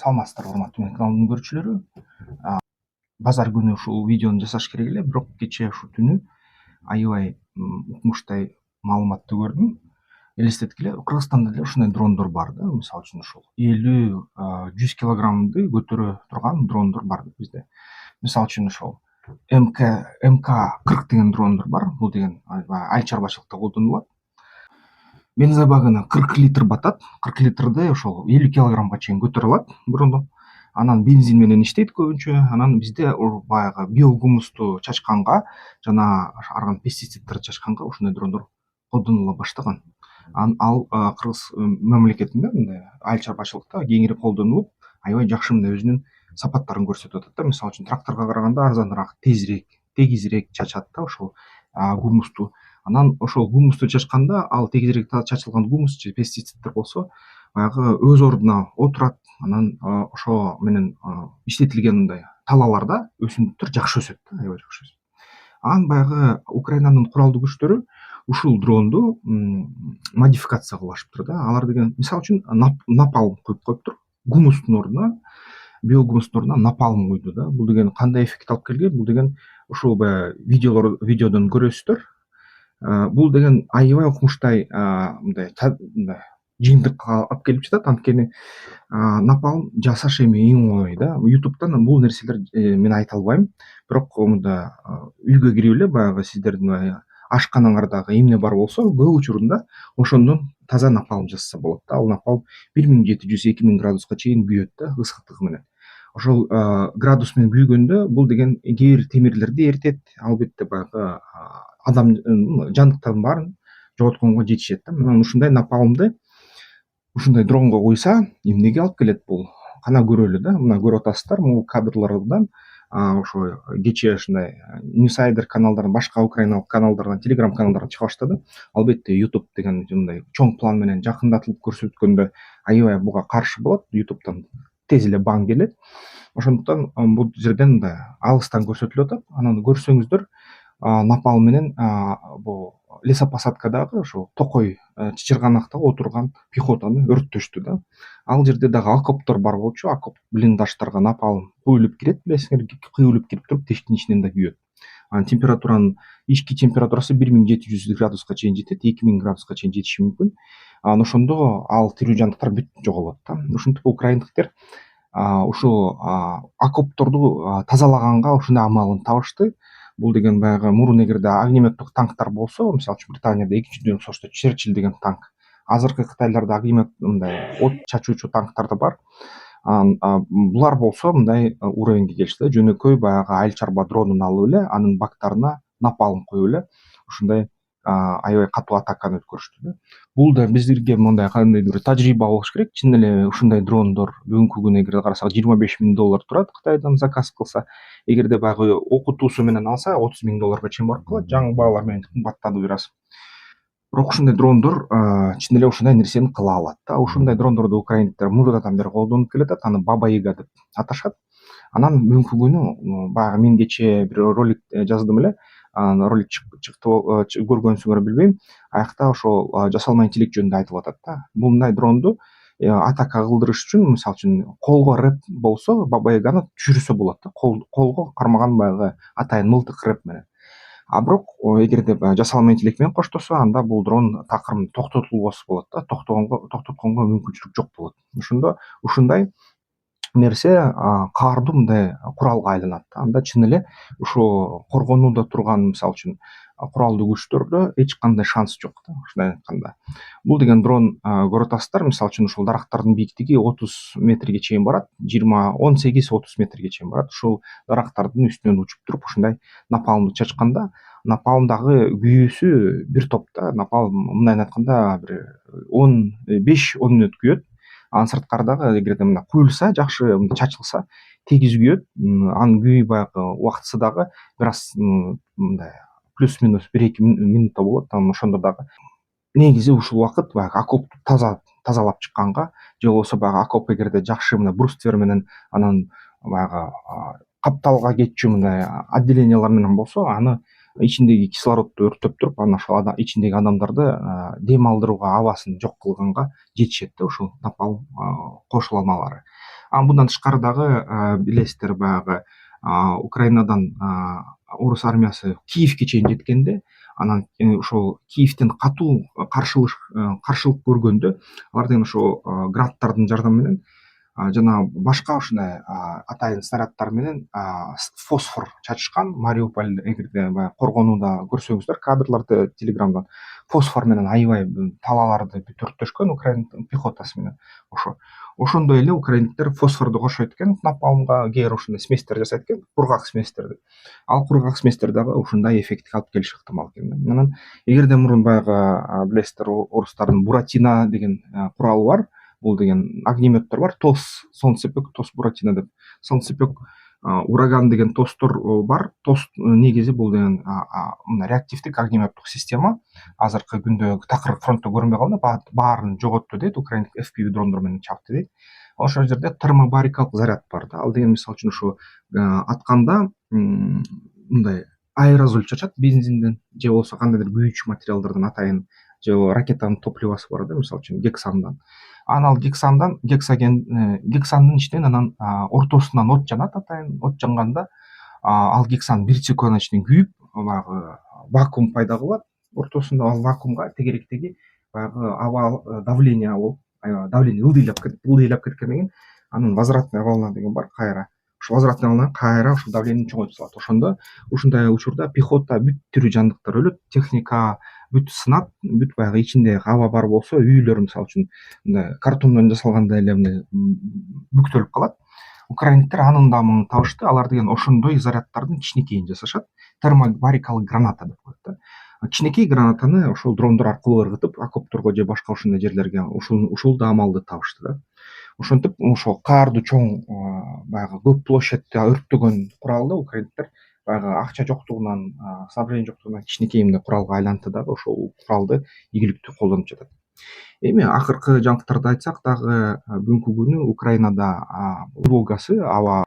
саламатсыздарбы урматтуу менин каналымдын көрүүчүлөрү. Базар күнү ушул видеону жасаш керек эле, бирок кечээ ушул түнү аябай укмуштай маалыматты көрдүм. Элестеткиле, Кыргызстанда деле ушундай дрондор бар да, мисалы үчүн ушул 50-100 килограммды көтөрө турган дрондор бар бизде. Мисалы үчүн ошол МК-40 деген дрондор бар. Бул деген айыл чарбачылыкта колдонулат. Бензобагына 40 литр батат. 40 литрде ошол 50 килограммга чейин көтөрө алат дрону. Анан бензин менен иштейт көбүнчө. Анан бизде баягы биогумусту чачканга жана арган пестицидтерди чачканга ушундай дрондор колдонула баштаган. Ал Кыргыз мамлекетинде мындай айыл чарбачылыкта кеңири колдонулуп, аябай жакшы мындай өзүнүн сапаттарын көрсөтүп атат да. Мисалы үчүн тракторго караганда арзаныраак, тезирээк, тегизирээк чачат да ошол гумусту. Анан ошол гумусту чачканда ал тегизирээк чачылган гумус же пестициддер болсо баягы өз ордуна отурат. Анан ошо менен иштетилген мындай талааларда өсүмдүктөр жакшы өсөт да, аябай жакшы өсөт. Анан баягы Украинанын куралдуу күчтөрү ушул дронду модификация кылышыптыр да. Алар деген мисалы үчүн напалм коюп коюптур. Гумустун ордуна, биогумустун ордуна напалм куйду да. Бул деген кандай эффект алып келген? Бул деген ушул баягы видеодон көрөсүздөр. Бул деген аябай укмуштай мындай жыйынтыкка алып келип жатат. Анткени напалм жасаш эми эң оңой да. YouTube'дан бул нерселер мен айта албайм. Бирок мында үйгө кирип эле баягы сиздердин ашканаңардагы эмне бар болсо, көп учурунда ошондон таза напалм жасаса болот да. Ал напалм 1700-2000 градуска чейин күйөт да, ысыктыгы менен. Ошол градус менен күйгөндө бул деген кээ бир темирлерди эритет. Албетте баягы адам жандыктардын баарын жоготконго жетишет да. Мына ушундай напалмды ушундай дронго куйса, эмнеге алып келет бул? Кана көрөлү да. Мына көрүп атасыздар, бул кадрлардан ошо кечээ ушундай Newsider каналдарынан, башка украиналык каналдардан, телеграм каналдардан чыга баштады. Албетте YouTube деген мындай чоң план менен жакындатылып көрсөткөндө аябай буга каршы болот. YouTube'дан тез эле бан келет. Ошондуктан бул жерден мындай алыстан көрсөтүлүп атат. Анан көрсөңүздөр напалм менен бул лесопосадкадагы ошо токой чычырганактагы отурган пехотаны өрттөштү да. Ал жерде дагы окоптор бар болчу. Окоп блиндаждарга напалм куюлуп кирет, билесиңер, кыюлуп кирип туруп тештин ичинен да күйөт. Анын температуранын ички температурасы 1700 градуска чейин жетет, 2000 градуска чейин жетиши мүмкүн. Анан ошондо ал тирүү жандыктар бүт жоголот да. Ушинтип украиндиктер ушул окопторду тазалаганга ушундай амалын табышты. Бул деген баягы мурун эгерде огнеметтик танктар болсо, мисалы үчүн Британияда 2-дүйнөлүк согушта Черчилль деген танк, азыркы Кытайларда огнемет мындай от чачуучу танктар да бар. Булар болсо мындай уровеньге келишти да. Жөнөкөй баягы айыл чарба дронун алып эле, анын бактарына напалм коюп эле ушундай аябай катуу атаканы өткөрүштү да. Бул да бизге мындай кандайдыр бир тажрыйба болуш керек. Чын эле ушундай дрондор бүгүнкү күнү эгерде карасак 25 000 доллар турат, Кытайдан заказ кылса. Эгерде баягы окутуусу менен алса 30 000 долларга чейин барып калат. Жаңы баалар менен кымбаттады бир аз. Бирок ушундай дрондор чын эле ушундай нерсени кыла алат да. Ушундай дрондорду украиндиктер мурдадан бери колдонуп келатат. Аны Баба Яга деп аташат. Анан бүгүнкү күнү баягы мен кечээ бир ролик жаздым эле. Ролик чыкты, көргөнсүңөр билбейм. Аякта ошол жасалма интеллект жөнүндө айтылып атат да. Мындай дронду атака кылдырыш үчүн, мисалы үчүн колго рэп болсо, Баба Яганы түшүрсө болот да. Колго кармаган баягы атайын мылтык рэп менен. Бирок эгерде жасалма интеллект менен коштосо, анда бул дрон такыр токтотулбосу болот да. Токтотконго мүмкүнчүлүк жок болот. Ошондо ушундай нерсе каардуу мындай куралга айланат да. Анда чын эле ушу коргонууда турган, мисалы үчүн куралдуу күчтөрдө эч кандай шанс жок да, ушундай айтканда. Бул деген дрон көрүп атасыздар, мисалы үчүн ушул дарактардын бийиктиги 30 метрге чейин барат, 18-30 метрге чейин барат. Ушул дарактардын үстүнөн учуп туруп ушундай напалмды чачканда, напалмдагы күйүүсү бир топ да. Напалм мындайын айтканда бир 5-10 мүнөт күйөт. Анын сырткарыдагы эгерде мына куюлса, жакшы чачылса, тегиз күйөт. Анын күйүү баягы убактысы дагы бир аз мындай плюс-минус 1-2 минутта болот. Анан ошондо дагы негизи ушул убакыт баягы окопту тазалап чыкканга, же болбосо баягы окоп эгерде жакшы мына бруствер менен анан баягы капталга кетчү мындай отделениялар менен болсо, аны ичиндеги кислородду өрттөп туруп, анан ошол ичиндеги адамдарды дем алдырууга, абасын жок кылганга жетишет да ушул напалм кошулмалары. Мындан тышкары дагы билесиздер, баягы Украинадан орус армиясы Киевке чейин жеткенде, анан ошол Киевден катуу каршылык көргөндө алар деген ошо градтардын жардамы менен жана башка ушундай атайын снаряддар менен фосфор чачышкан. Мариуполь, эгерде баягы коргонууда көрсөңүздөр кадрларды телеграмдан, фосфор менен аябай талааларды бүт өрттөшкөн украин пехотасы менен. Ошондой эле украиндиктер фосфорду кошот экен напалмга, кээ бир ушундай сместер жасайт экен, кургак сместерди. Ал кургак сместер дагы ушундай эффектке алып келиши ыктымал экен. Анан эгерде мурун баягы билесиздер, орустардын Буратино деген куралы бар. Бул деген огнеметтер бар. Солнцепек, тос Буратино деп. Солнцепек, ураган деген тостор бар. Тос негизи бул деген реактивдик огнеметтик система. Азыркы күндө такыр фронтто көрүнбөй калды, баарын жоготту дейт, украиндик FPV дрондор менен чапты дейт. Ошол жерде термобарикалык заряд бар да. Ал деген мисалы үчүн ушу атканда мындай аэрозоль чачат бензинден же болбосо кандайдыр күйүүчү материалдардан, атайын же ракетанын топливосу бар да, мисалы үчүн гександан. Анан ал гександын ичинен анан ортосунан от жанат, атайын от жанганда ал гексан 1 секунддун ичинде күйүп, баягы вакуум пайда кылат ортосунда. Ал вакуумга тегеректеги баягы аба давление болуп, давление ылдыйлап кеткенден кийин анын возвратная волна деген бар, кайра ошо возвратная волна кайра ошо давление чоңойто салат. Ошондо ушундай учурда пехота бүт тирүү жандыктар өлөт, техника бүт сынат, бүт баягы ичинде аба бар болсо, үйлөр мисалы үчүн мындай картондон жасалгандай эле мындай бүктөлүп калат. Украиндиктер анын да мунун табышты. Алар деген ошондой заряддардын кичинекейин жасашат. Термобарикалык граната деп коет да. Кичинекей гранатаны ошол дрондор аркылуу ыргытып, окопторго же башка ушундай жерлерге ушул да амалды табышты да. Ошентип ошол каарды чоң баягы көп площадьты өрттөгөн куралды украиндиктер баягы акча жоктугунан, снабжение жоктугунан кичинекей мындай куралга айлантты дагы ошол куралды ийгиликтүү колдонуп жатат. Эми акыркы жаңылыктарды айтсак дагы, бүгүнкү күнү Украинада тревогасы, аба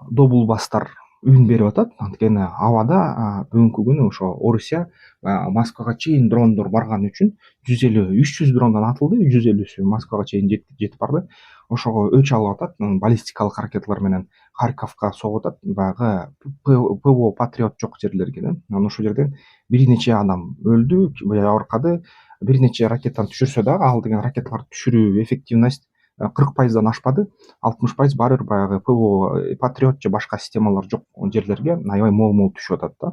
добулбастар үн берип атат. Анткени абада бүгүнкү күнү ошо Орусия Москвага чейин дрондор барган үчүн 150-300 дрондан атылды, 150сү Москвага чейин жетип барды. Ошого өч алып атат, баллистикалык ракеталар менен Харьковко согуп атат, баягы ПВО Патриот жок жерлерге да. Анан ошол жерден бир нече адам өлдү, жабыркады. Бир нече ракетаны түшүрсө дагы, ал деген ракеталарды түшүрүү эффективность 40%дан ашпады. 60% баары бир баягы ПВО Патриот же башка системалар жок жерлерге аябай мол түшүп атат да.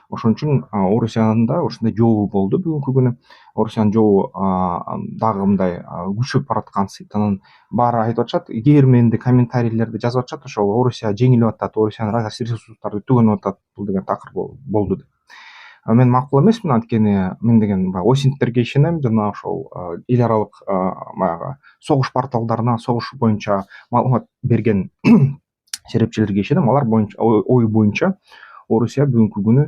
Ошон үчүн Орусиянын да ушундай жообу болду бүгүнкү күнү. Орусиянын жообу дагы мындай күчөп бараткансыйт. Анан баары айтып атышат, кээ бир менде комментарийлерди жазып атышат, ошол Орусия жеңилип атат, Орусиянын ресурстары түгөнүп атат, бул деген такыр болду деп. Мен макул эмесмин, анткени мен деген баягы осинттерге ишенем жана ошол эл аралык баягы согуш порталдарына, согуш боюнча маалымат берген серепчилерге ишенем. Алар ой боюнча Орусия бүгүнкү күнү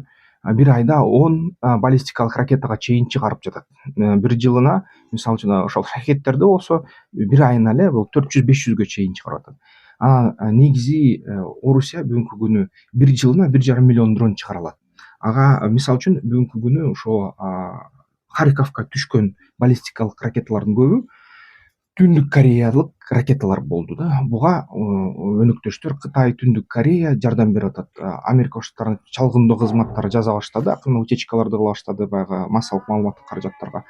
бир айда 10 баллистикалык ракетага чейин чыгарып жатат. Бир жылына мисалы үчүн ошол ракеттерди болсо бир айына эле бул 400-500ге чейин чыгарып атат. Анан негизи Орусия бүгүнкү күнү бир жылына 1,5 миллион дрон чыгара алат. Ага мисалы үчүн бүгүнкү күнү ошо Харьковко түшкөн баллистикалык ракеталардын көбү Түндүк Кореялык ракеталар болду да. Буга өнөктөштөр Кытай, Түндүк Корея жардам берип атат. Америка Коштаттарынын чалгындоо кызматтары жаза баштады, акырын утечкаларды кыла баштады баягы массалык маалыматтык каражаттарга.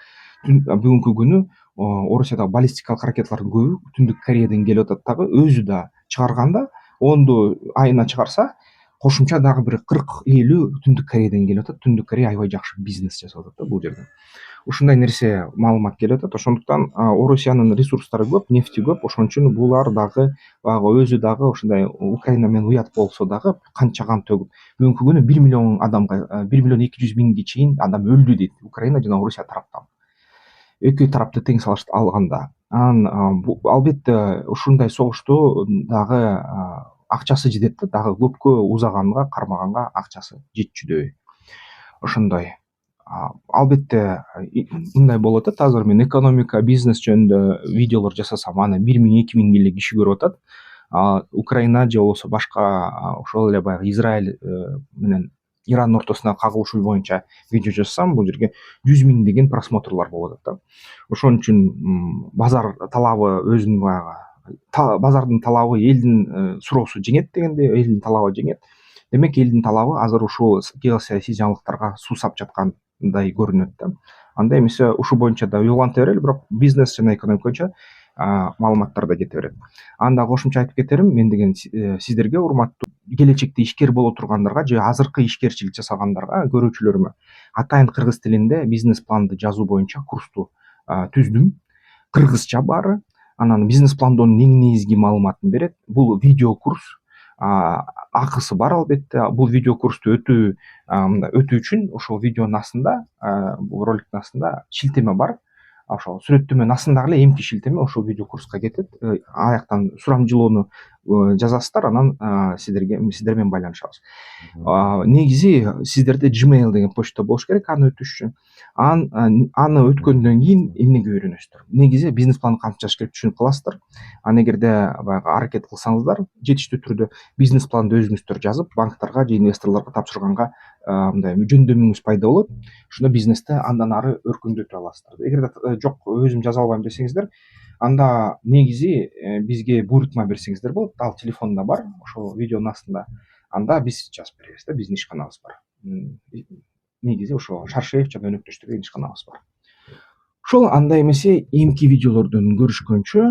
Бүгүнкү күнү Орусиядагы баллистикалык ракеталардын көбү Түндүк Кореядан келип атат дагы. Өзү да чыгарганда 10ду айына чыгарса, кошумча дагы бир 40-50 Түндүк Кореядан келип атат. Түндүк Корея аябай жакшы бизнес жасап атат да бул жерде. Ушундай нерсе маалымат келип атат. Ошондуктан Орусиянын ресурстары көп, нефти көп. Ошон үчүн булар дагы баягы өзү дагы ушундай Украина менен уят болсо дагы канча кан төгүп, бүгүнкү күнү 1 миллион адамга 1 миллион 200 миңге чейин адам өлдү дейт Украина жана Орусия тараптан. Эки тарапты тең алганда. Анан албетте ушундай согушту дагы акчасы жетет да, дагы көпкө узаганга, кармаганга акчасы жетчүдөй. Ошондой. Албетте мындай болуп атат. Азыр мен экономика, бизнес жөнүндө видеолор жасасам, аны 1000-2000 эле киши көрүп атат. Украина же болбосо башка ошол эле баягы Израиль менен Ирандын ортосундагы кагылышуу боюнча видео жасасам, бул жерге 100 миңдеген просмотрлар болуп атат да. Ошон үчүн базар талабы өзүнүн баягы базардын талабы элдин суроосу жеңет дегенде, элдин талабы жеңет. Демек элдин талабы азыр ушул геосаясий жаңылыктарга суусап жаткандай көрүнөт да. Анда эмесе ушул боюнча да уюланта берели, бирок бизнес жана экономика боюнча маалыматтар да кете берет. Анда кошумча айтып кетерим, мен деген сиздерге, урматтуу келечекте ишкер боло тургандарга же азыркы ишкерчилик жасагандарга, көрүүчүлөрүмө атайын кыргыз тилинде бизнес планды жазуу боюнча курсту түздүм. Кыргызча баары. Анан бизнес пландоонун эң негизги маалыматын берет. Бул видео курс. Акысы бар албетте. Бул видео курсту өтүү үчүн ошол видеонун астында, бул роликтин астында шилтеме бар. Ошол сүрөттөмөнүн астындагы эле эмки шилтеме ошол видео курска кетет. Аяктан сурамжылоону жазасыздар, анан сиздер менен байланышабыз. Негизи сиздерде Gmail деген почта болуш керек аны өтүш үчүн. Аны өткөндөн кийин эмнеге үйрөнөсүздөр? Негизи бизнес планды кантип жазыш керек түшүнүп каласыздар. Анан эгерде баягы аракет кылсаңыздар, жетиштүү түрдө бизнес планды өзүңүздөр жазып, банктарга же инвесторлорго тапшырганга мындай жөндөмүңүз пайда болот. Ошондо бизнести андан ары өркүндөтө аласыздар. Эгерде жок, өзүм жаза албайм десеңиздер, анда негизи бизге буйрутма берсеңиздер болот. Ал телефонда бар, ошол видеонун астында. Анда биз жазып беребиз да, биздин ишканабыз бар. Негизи ошо Шаршеев жана өнөктөштөр деген ишканабыз бар. Ошол анда эмесе эмки видеолордон көрүшкөнчө